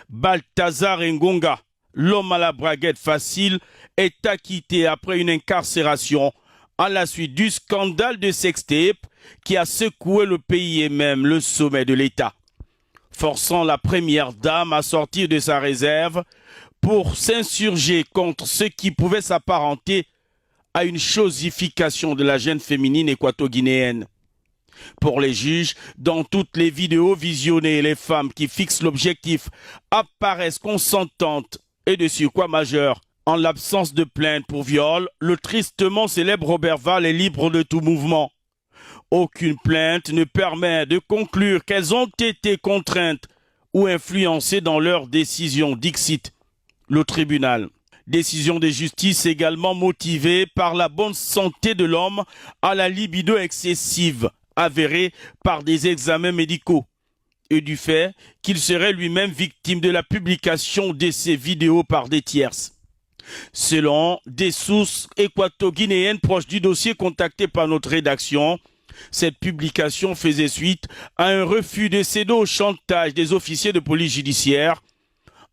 Balthazar Ngonga, l'homme à la braguette facile, est acquitté après une incarcération à la suite du scandale de sextape qui a secoué le pays et même le sommet de l'État, forçant la première dame à sortir de sa réserve pour s'insurger contre ce qui pouvait s'apparenter à une chosification de la jeune féminine équato-guinéenne. Pour les juges, dans toutes les vidéos visionnées, les femmes qui fixent l'objectif apparaissent consentantes et de surcroît majeures. En l'absence de plainte pour viol, le tristement célèbre Robert Val est libre de tout mouvement. Aucune plainte ne permet de conclure qu'elles ont été contraintes ou influencées dans leur décision, dixit le tribunal. Décision de justice également motivée par la bonne santé de l'homme à la libido excessive, avérée par des examens médicaux, et du fait qu'il serait lui-même victime de la publication de ces vidéos par des tierces. Selon des sources équato-guinéennes proches du dossier contactées par notre rédaction, cette publication faisait suite à un refus de céder au chantage des officiers de police judiciaire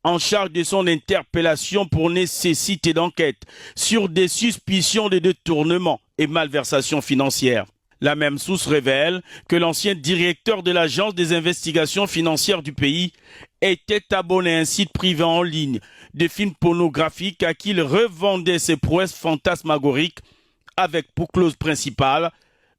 en charge de son interpellation pour nécessité d'enquête sur des suspicions de détournement et malversation financière. La même source révèle que l'ancien directeur de l'Agence des investigations financières du pays était abonné à un site privé en ligne de films pornographiques à qui il revendait ses prouesses fantasmagoriques avec pour clause principale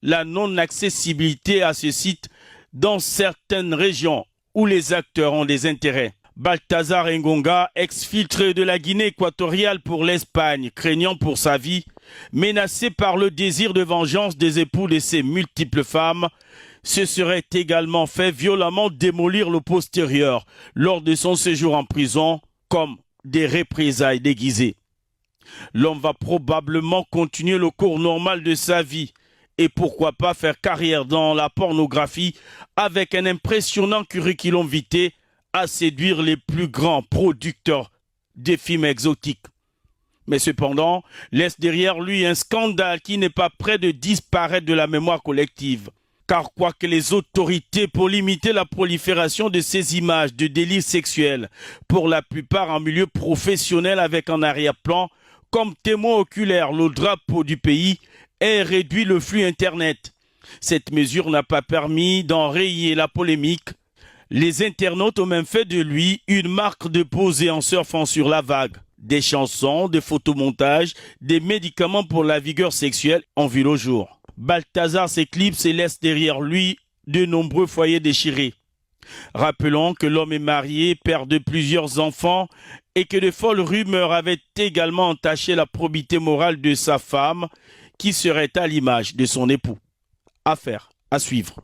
la non-accessibilité à ce site dans certaines régions où les acteurs ont des intérêts. Balthazar Ngonga, exfiltré de la Guinée équatoriale pour l'Espagne, craignant pour sa vie, menacé par le désir de vengeance des époux de ses multiples femmes, se serait également fait violemment démolir le postérieur lors de son séjour en prison comme des représailles déguisées. L'homme va probablement continuer le cours normal de sa vie et pourquoi pas faire carrière dans la pornographie avec un impressionnant curriculum vitae à séduire les plus grands producteurs des films exotiques. Mais cependant, laisse derrière lui un scandale qui n'est pas près de disparaître de la mémoire collective. Car quoique les autorités pour limiter la prolifération de ces images de délits sexuels, pour la plupart en milieu professionnel avec en arrière-plan, comme témoin oculaire le drapeau du pays, ait réduit le flux Internet. Cette mesure n'a pas permis d'enrayer la polémique. Les internautes ont même fait de lui une marque de poser en surfant sur la vague. Des chansons, des photomontages, des médicaments pour la vigueur sexuelle ont vu le jour. Balthazar s'éclipse et laisse derrière lui de nombreux foyers déchirés. Rappelons que l'homme est marié, père de plusieurs enfants et que de folles rumeurs avaient également entaché la probité morale de sa femme qui serait à l'image de son époux. Affaire à suivre.